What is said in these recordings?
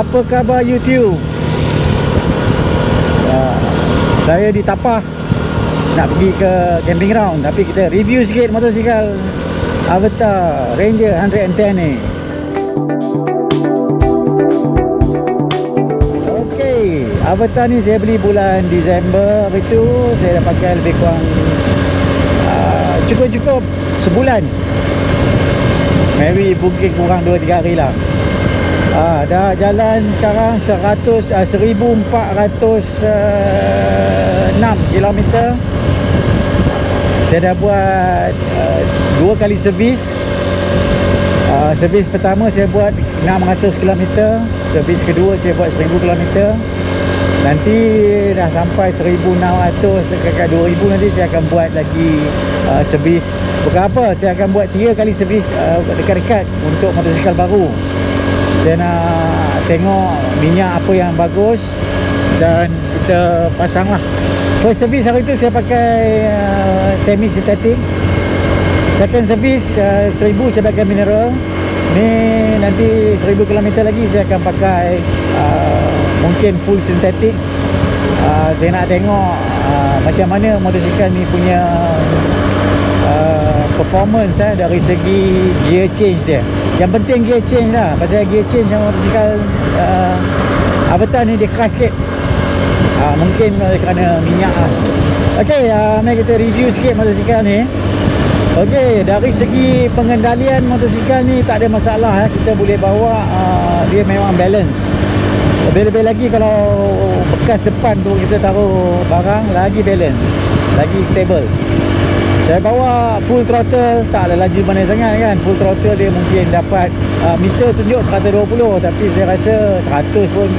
Apa khabar YouTube? Saya di Tapah nak pergi ke camping ground, tapi kita review sikit motosikal Avatr Ranger 110 ni. Okey, Avatr ni saya beli bulan Disember. Hari tu saya dah pakai lebih kurang cukup sebulan. Maybe mungkin kurang 2-3 hari lah. Dah jalan sekarang 1406 km. Saya dah buat 2 kali servis. Servis pertama saya buat 600 km. Servis kedua saya buat 1000 km. Nanti dah sampai 1600 dekat 2000 nanti saya akan buat lagi servis. Bukan apa, saya akan buat 3 kali servis dekat-dekat untuk motosikal baru. Saya nak tengok minyak apa yang bagus dan kita pasang lah. First service hari tu saya pakai semi synthetic. Second service 1000 saya pakai mineral. Ni nanti 1000 km lagi saya akan pakai mungkin full synthetic. Saya nak tengok macam mana motosikal ni punya performance dari segi gear change dia. Yang penting gear change lah. Pasal gear change yang motosikal Avatr ni dia keras sikit. Mungkin kerana minyak lah. Okey, mari kita review sikit motosikal ni. Okey, dari segi pengendalian motosikal ni tak ada masalah. Kita boleh bawa, dia memang balance. Lebih-lebih lagi kalau bekas depan tu kita taruh barang, lagi balance, lagi stable. Saya bawa full throttle, tak ada laju mana sangat kan. Full throttle dia mungkin dapat meter tunjuk 120, tapi saya rasa 100 pun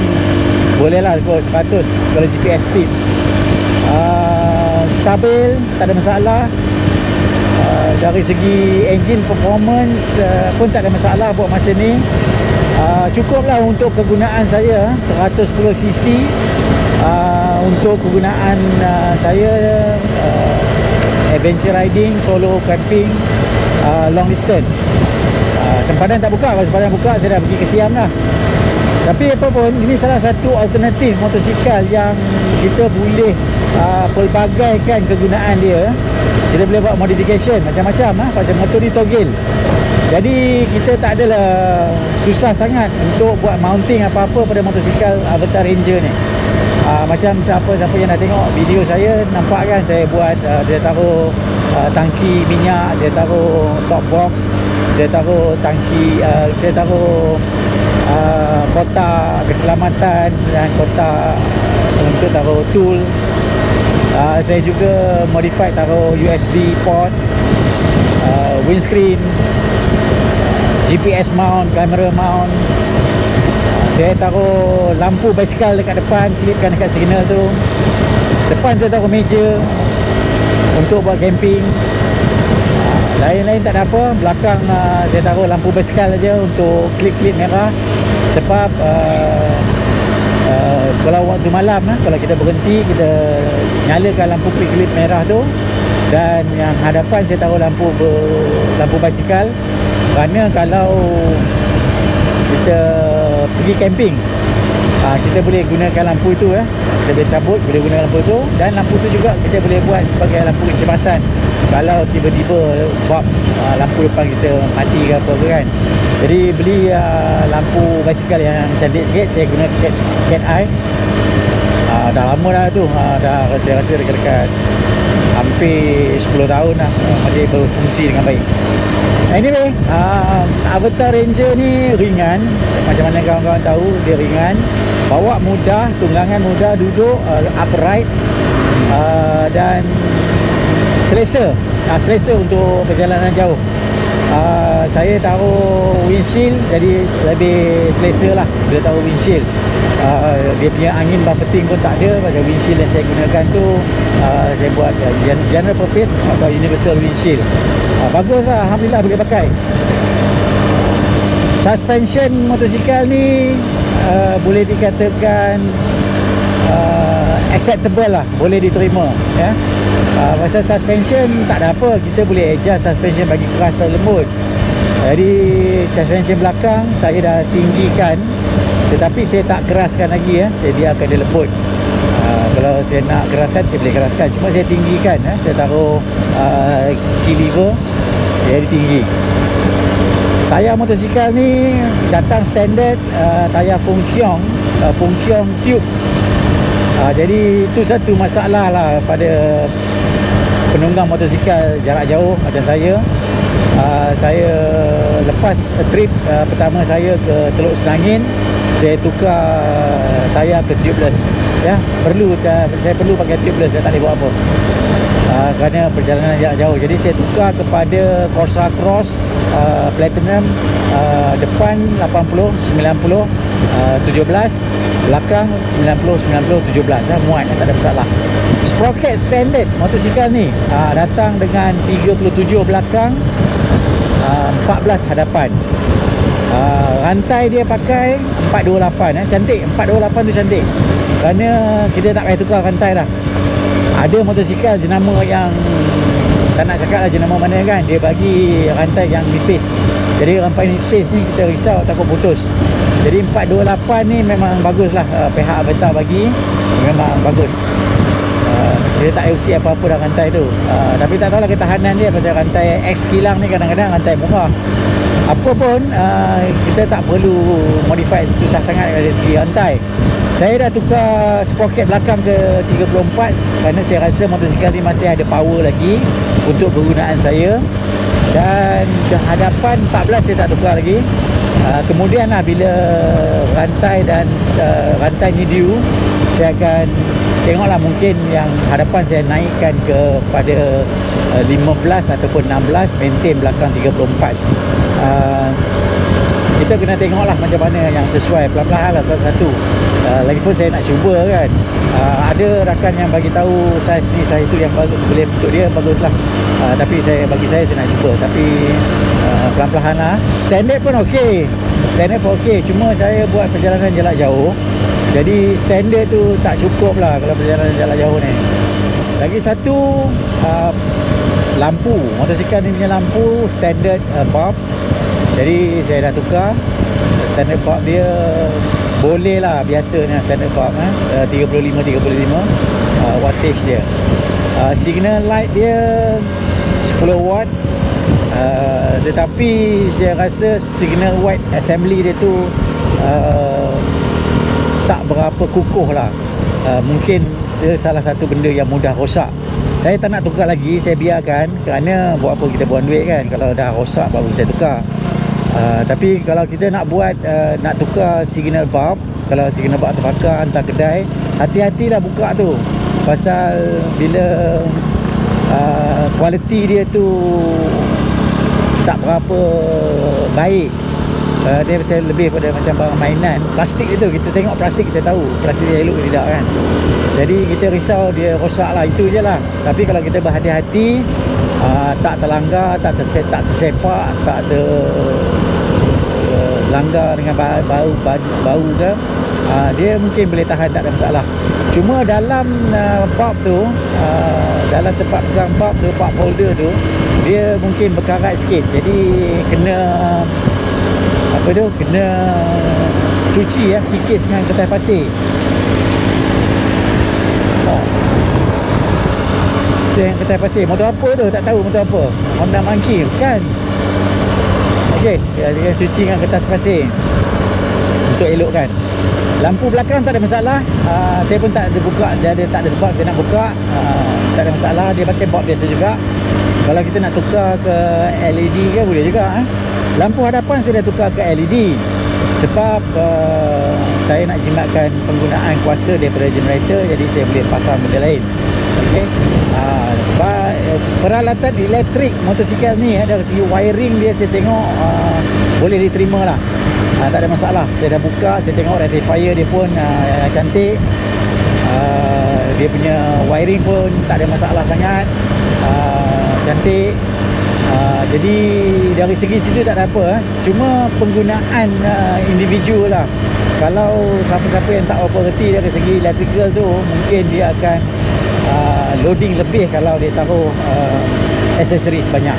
boleh lah kot, 100 kalau GPS speed. Stabil, tak ada masalah. Dari segi engine performance pun tak ada masalah buat masa ni. Cukuplah untuk kegunaan saya 110cc. Untuk kegunaan saya adventure riding, solo camping, long distance. Sempadan tak buka. Kalau sempadan buka saya dah pergi ke Siam lah. Tapi apa pun, ini salah satu alternatif motosikal yang kita boleh pelbagaikan kegunaan dia. Kita boleh buat modification macam-macam pasal motor ni toggle. Jadi kita tak adalah susah sangat untuk buat mounting apa-apa pada motosikal Avatr Ranger ni. Macam siapa yang dah tengok video saya, nampak kan saya buat, saya taruh tangki minyak, saya taruh top box, saya taruh tangki, saya taruh kotak keselamatan dan kotak untuk taruh tool. Saya juga modify taruh USB port, windscreen, GPS mount, camera mount. Saya taruh lampu basikal dekat depan, klipkan dekat signal tu. Depan saya taruh meja untuk buat camping. Lain-lain tak ada apa. Belakang saya taruh lampu basikal aja untuk klip-klip merah. Sebab kalau waktu malam kalau kita berhenti, kita nyalakan lampu klip-klip merah tu. Dan yang hadapan saya taruh lampu basikal. Kerana kalau kita pergi camping, kita boleh gunakan lampu itu kita boleh cabut, boleh guna lampu itu. Dan lampu itu juga kita boleh buat sebagai lampu kecemasan kalau tiba-tiba sebab lampu depan kita mati ke apa kan. Jadi beli lampu basikal yang cantik sikit. Saya guna Cat Eye. Dah lama dah tu, dah saya rasa dekat hampir 10 tahun dah, masih berfungsi dengan baik. Anyway, Avatr Ranger ni ringan. Macam mana kawan-kawan tahu, dia ringan, bawa mudah, tunggangan mudah, duduk upright, dan selesa. Selesa untuk perjalanan jauh. Saya taruh windshield, jadi lebih selesa lah bila taruh windshield. Dia punya angin buffeting pun tak ada. Pasal windshield yang saya gunakan tu saya buat general purpose atau universal windshield. Bagus lah, Alhamdulillah boleh pakai. Suspension motosikal ni boleh dikatakan acceptable lah, boleh diterima ya. Pasal suspension tak ada apa, kita boleh adjust suspension bagi keras atau lembut. Jadi suspension belakang saya dah tinggikan Tetapi saya tak keraskan lagi ya. Saya biarkan dia lembut. Kalau saya nak keraskan, saya boleh keraskan. Cuma saya tinggikan ya. Saya taruh key lever, jadi tinggi. Tayar motosikal ni datang standard tayar Fungkiong tube. Jadi itu satu masalah lah pada penunggang motosikal jarak jauh macam saya. Saya lepas trip pertama saya ke Teluk Senangin, saya tukar tayar ke tubeless ya. Saya perlu pakai tubeless, saya tak boleh buat apa kerana perjalanan jarak jauh. Jadi saya tukar kepada Corsa Cross Platinum, depan 80 90 17, belakang 90 90 17 ya, muat, tak ada masalah. Sprocket standard motosikal ni datang dengan 37 belakang, 14 hadapan. Rantai dia pakai 428 cantik. 428 tu cantik kerana kita tak payah tukar rantai dah. Ada motosikal jenama yang tak nak cakap lah jenama mana kan, dia bagi rantai yang nipis. Jadi rantai nipis ni kita risau takut putus. Jadi 428 ni memang bagus lah, pihak Avantar bagi memang bagus. Dia tak usi apa-apa dah rantai tu. Tapi tak tahulah ketahanan dia. Pasal rantai X kilang ni kadang-kadang rantai murah. Apa pun kita tak perlu modify susah sangat dari segi rantai. Saya dah tukar sprocket belakang ke 34 kerana saya rasa motosikal ni masih ada power lagi untuk kegunaan saya. Dan ke hadapan 14 saya tak tukar lagi. Kemudian lah bila rantai dan rantai ni due, saya akan tengoklah, mungkin yang hadapan saya naikkan kepada 15 ataupun 16, maintain belakang 34. Kita kena tengoklah macam mana yang sesuai, perlahan-lahan lah satu-satu. Lagipun saya nak cuba kan. Ada rakan yang bagi tahu saiz ni, saiz tu yang bagus, boleh untuk dia baguslah. Tapi bagi saya nak cuba. Tapi perlahan-lahan lah. Standard pun okey. Standard pun okey. Cuma saya buat perjalanan jarak jauh, jadi standard tu tak cukup lah kalau perjalanan jarak jauh ni. Lagi satu, lampu. Motosikal ni punya lampu standard bulb. Jadi saya dah tukar. Standard bulb dia boleh lah, biasanya standard bulb 35 wattage dia. Signal light dia 10 watt. Tetapi saya rasa signal white assembly dia tu tak berapa kukuh lah. Mungkin salah satu benda yang mudah rosak. Saya tak nak tukar lagi, saya biarkan, kerana buat apa kita buang duit kan. Kalau dah rosak baru kita tukar. Tapi kalau kita nak buat nak tukar signal bulb, kalau signal bulb terbakar hantar kedai, hati-hatilah buka tu. Pasal bila kualiti dia tu tak berapa baik, dia macam lebih pada macam barang mainan. Plastik itu, kita tengok plastik kita tahu plastik dia elok ke tidak kan. Jadi kita risau dia rosak lah, itu je lah. Tapi kalau kita berhati-hati, tak terlanggar, tak tersepak, tak ada langgar dengan bau ke, dia mungkin boleh tahan, tak ada masalah. Cuma dalam bulb tu, dalam tempat pegang bulb tu, bulb holder tu, dia mungkin berkarat sikit. Jadi kena kena cuci ya, kikis dengan kertas pasir. Itu yang kertas pasir. Motor apa tu? Tak tahu motor apa. Honda Monkey kan? Okey, dia cuci dengan kertas pasir untuk elokkan. Lampu belakang tak ada masalah. Saya pun tak ada buka, tak ada sebab saya nak buka. Tak ada masalah, dia pakai bulb biasa juga. Kalau kita nak tukar ke LED ke boleh juga. Lampu hadapan saya dah tukar ke LED sebab saya nak jimatkan penggunaan kuasa daripada generator, jadi saya boleh pasang benda lain. Okey. Peralatan elektrik motosikal ni dari segi wiring dia, saya tengok boleh diterima lah. Tak ada masalah. Saya dah buka, saya tengok rectifier dia pun cantik. Dia punya wiring pun tak ada masalah sangat, cantik. Jadi dari segi situ tak ada apa. Cuma penggunaan individu lah. Kalau siapa-siapa yang tak apa reti dari segi electrical tu, mungkin dia akan loading lebih kalau dia taruh aksesoris banyak.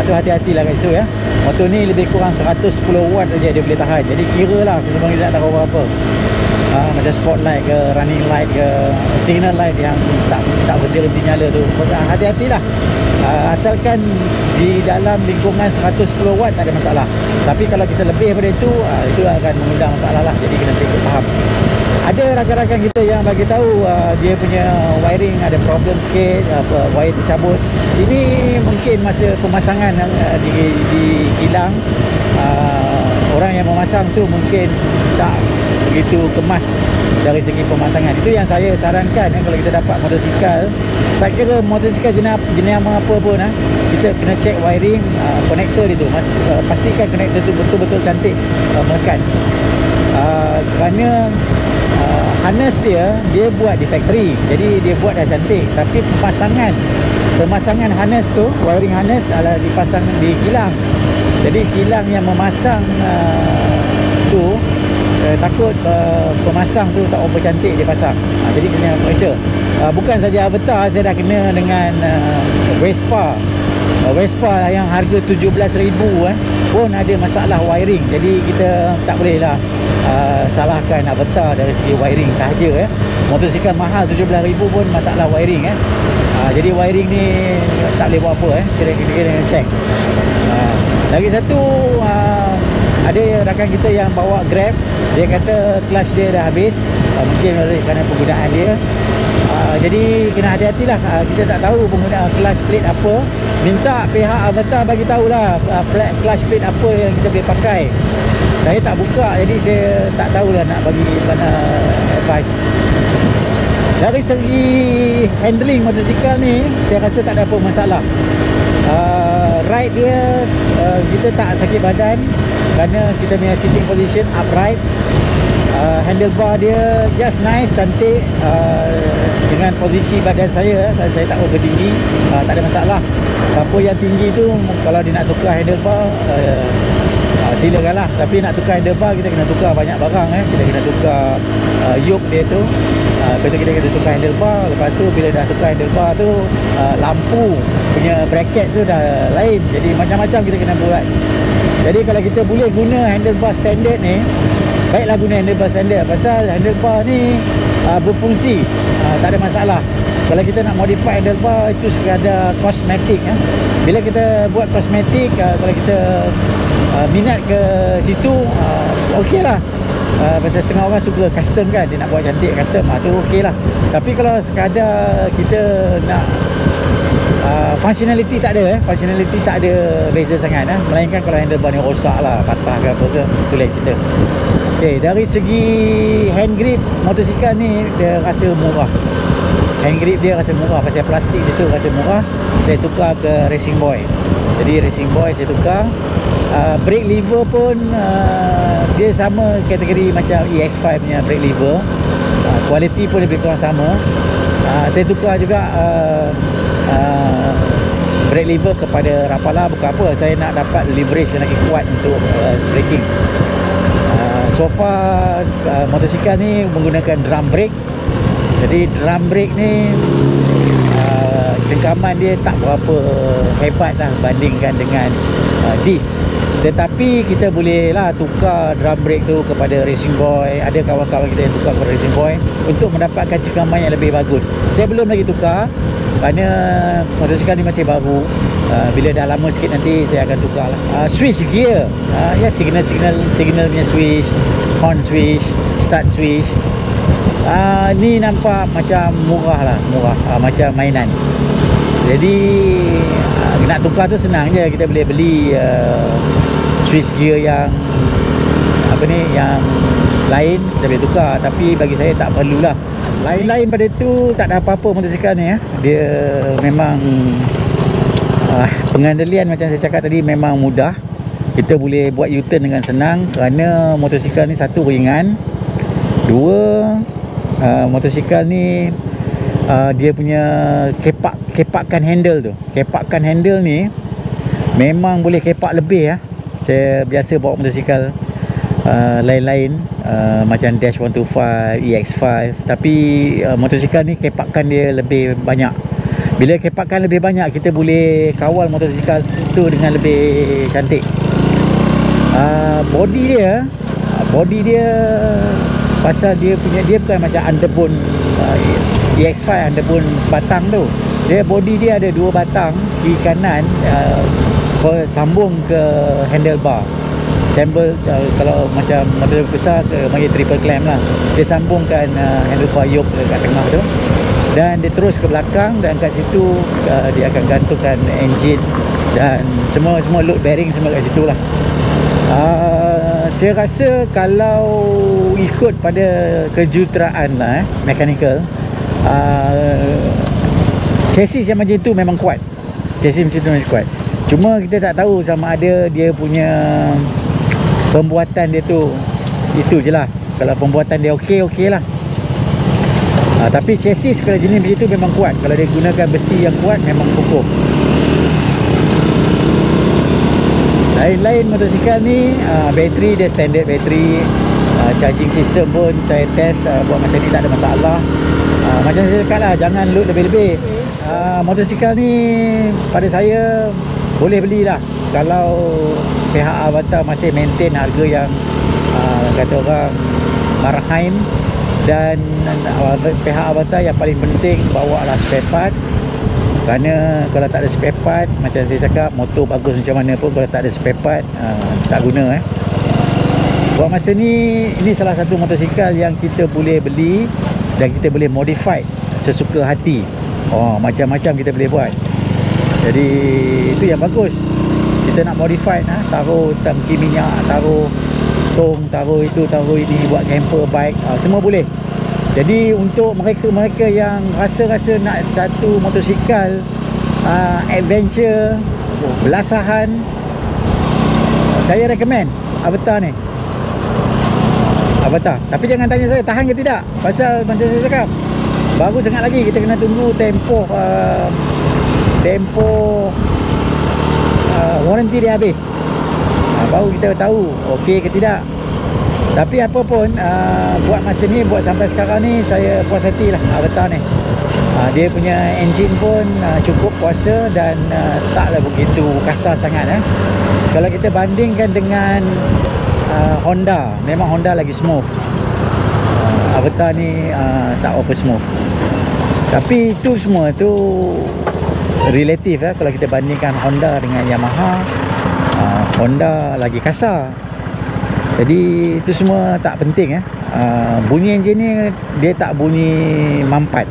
Tu hati-hatilah kat situ ya. Motor ni lebih kurang 110 watt saja dia boleh tahan. Jadi kira lah sebelum kita tak tahu apa-apa. Macam spotlight ke, running light ke, signal light yang tak berhenti nyala tu, hati-hatilah. Asalkan di dalam lingkungan 110 watt tak ada masalah. Tapi kalau kita lebih daripada itu akan mengundang masalah lah. Jadi kena tengok faham. Ada rakan-rakan kita yang bagi tahu dia punya wiring ada problem sikit, wire tercabut. Ini mungkin masa pemasangan yang di kilang, orang yang memasang tu mungkin tak begitu kemas dari segi pemasangan. Itu yang saya sarankan kalau kita dapat motosikal, tak kira motosikal jenis apa pun, kita kena check wiring, konektor dia tu. Pastikan konektor tu betul-betul cantik melekat. Kerana harness dia buat di factory, jadi dia buat dah cantik, tapi pemasangan harness tu, wiring harness adalah dipasang di kilang. Jadi kilang yang memasang tu takut pemasang tu tak apa cantik dia pasang. Jadi kena periksa. Bukan saja Avatr, saya dah kena dengan Vespa yang harga 17,000 pun ada masalah wiring. Jadi kita tak boleh lah salahkan Avatr dari segi wiring sahaja. Motosikal mahal 17,000 pun masalah wiring. Jadi wiring ni tak boleh buat apa. Kita kena check. Lagi satu, ada rakan kita yang bawa Grab, dia kata clutch dia dah habis, mungkin kerana penggunaan dia. Jadi kena hati-hatilah. Kita tak tahu penggunaan clutch plate apa. Minta pihak Avatr bagi tahulah clutch plate apa yang kita boleh pakai. Saya tak buka, jadi saya tak tahulah nak bagi mana advice. Dari segi handling motosikal ni, saya rasa tak ada apa masalah. Ride dia, kita tak sakit badan kerana kita punya sitting position upright. Handlebar dia just nice, cantik, dengan posisi badan saya tak berapa tinggi, tak ada masalah. Siapa yang tinggi tu, kalau dia nak tukar handlebar, silakan lah. Tapi nak tukar handlebar, kita kena tukar banyak barang. Kita kena tukar yoke dia tu, kita kena tukar handlebar. Lepas tu bila dah tukar handlebar tu, lampu punya bracket tu dah lain. Jadi macam-macam kita kena buat. Jadi kalau kita boleh guna handlebar standard ni, baiklah guna handlebar standard. Pasal handlebar ni berfungsi, tak ada masalah. Kalau kita nak modify handlebar, itu sekadar kosmetik. Bila kita buat kosmetik, kalau kita minat ke situ, okey lah. Pasal setengah orang suka custom kan, dia nak buat cantik custom, tu okey lah. Tapi kalau sekadar kita nak functionality tak ada, functionality tak ada beza sangat, melainkan kalau handlebar ni rosak lah, patah ke apa ke, tu lain cerita. Okay, dari segi hand grip motosikal ni, dia rasa murah. Hand grip dia rasa murah, pasal plastik dia tu rasa murah. Saya tukar ke Racing Boy. Jadi Racing Boy saya tukar. Brake lever pun dia sama kategori macam EX5 punya brake lever. Kualiti pun lebih kurang sama. Saya tukar juga brake lever kepada Rapala. Bukan apa, saya nak dapat leverage yang lagi kuat untuk braking. So far motosikal ni menggunakan drum brake. Jadi drum brake ni cengkaman dia tak berapa hebat lah bandingkan dengan disc. Tetapi kita boleh lah tukar drum brake tu kepada Racing Boy. Ada kawan-kawan kita yang tukar kepada Racing Boy untuk mendapatkan cengkaman yang lebih bagus. Saya belum lagi tukar kerana motosikal ni masih baru. Bila dah lama sikit nanti saya akan tukar lah. Switch gear, ya, signal punya switch, horn switch, start switch. Ni nampak macam murah lah, macam mainan. Jadi nak tukar tu senang je. Kita boleh beli switch gear yang yang lain, kita boleh tukar. Tapi bagi saya tak perlulah. Lain pada tu tak ada apa-apa motosikal ni. Dia memang pengandalian macam saya cakap tadi memang mudah. Kita boleh buat U-turn dengan senang kerana motosikal ni satu ringan, dua motosikal ni dia punya kepakan handle tu. Kepakan handle ni memang boleh kepak lebih. Saya biasa bawa motosikal lain-lain macam Dash 125, EX5, tapi motosikal ni kepakan dia lebih banyak. Bila kepakan lebih banyak, kita boleh kawal motosikal tu dengan lebih cantik. Body dia pasal dia bukan macam underbone EX5 underbone sebatang tu. Dia body dia ada 2 batang kiri kanan, sambung ke handlebar. Sambal kalau macam motor besar ke panggil triple clamp lah. Dia sambungkan handlebar yoke kat tengah tu, dan dia terus ke belakang, dan kat situ dia akan gantungkan enjin dan semua load bearing semua kat situ lah. Saya rasa kalau ikut pada kejuruteraan lah, mechanical, chassis yang macam tu memang kuat. Chassis macam tu memang kuat. Cuma kita tak tahu sama ada dia punya pembuatan dia tu, itu je lah. Kalau pembuatan dia okey lah. Tapi chassis kalau jenis macam tu memang kuat. Kalau dia gunakan besi yang kuat, memang kukuh. Lain-lain motosikal ni, bateri dia standard bateri. Charging system pun saya test, buat masa ni tak ada masalah. Macam saya cakap lah, jangan load lebih-lebih. Motosikal ni pada saya boleh belilah kalau pihak Avatr masih maintain harga yang kata orang marhain, dan pihak Avatr yang paling penting bawa lah spare part. Kerana kalau tak ada spare part, macam saya cakap, motor bagus macam mana pun kalau tak ada spare part, tak guna. Buat masa ni, ini salah satu motosikal yang kita boleh beli dan kita boleh modify sesuka hati. Macam-macam kita boleh buat. Jadi itu yang bagus. Kita nak modify, taruh tangki minyak, taruh tong, taruh itu, taruh ini, buat camper bike, semua boleh. Jadi untuk mereka yang rasa-rasa nak satu motosikal adventure, belasahan, saya recommend Avatr ni. Avatr. Tapi jangan tanya saya tahan ke tidak, pasal macam saya cakap, baru sangat lagi. Kita kena tunggu tempoh warranty dia habis, baru kita tahu okey ke tidak. Tapi apa pun, buat masa ni, buat sampai sekarang ni, saya puas hati lah Avatr ni. Dia punya enjin pun cukup kuasa dan taklah begitu kasar sangat. Kalau kita bandingkan dengan Honda, memang Honda lagi smooth. Avatr ni tak apa smooth. Tapi itu semua tu relatif lah. Kalau kita bandingkan Honda dengan Yamaha, Honda lagi kasar. Jadi itu semua tak penting. Bunyi enjin ni dia tak bunyi mampat.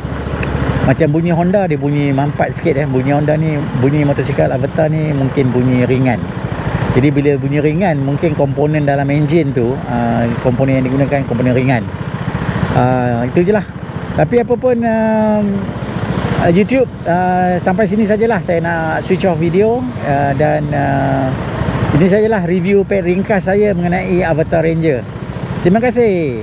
Macam bunyi Honda dia bunyi mampat sikit. Bunyi Honda ni, bunyi motosikal Avatr ni mungkin bunyi ringan. Jadi bila bunyi ringan, mungkin komponen dalam enjin tu, komponen yang digunakan komponen ringan. Itu je lah. Tapi apa pun, YouTube sampai sini sajalah. Saya nak switch off video, dan ini sajalah review ringkas saya mengenai Avatr Ranger. Terima kasih.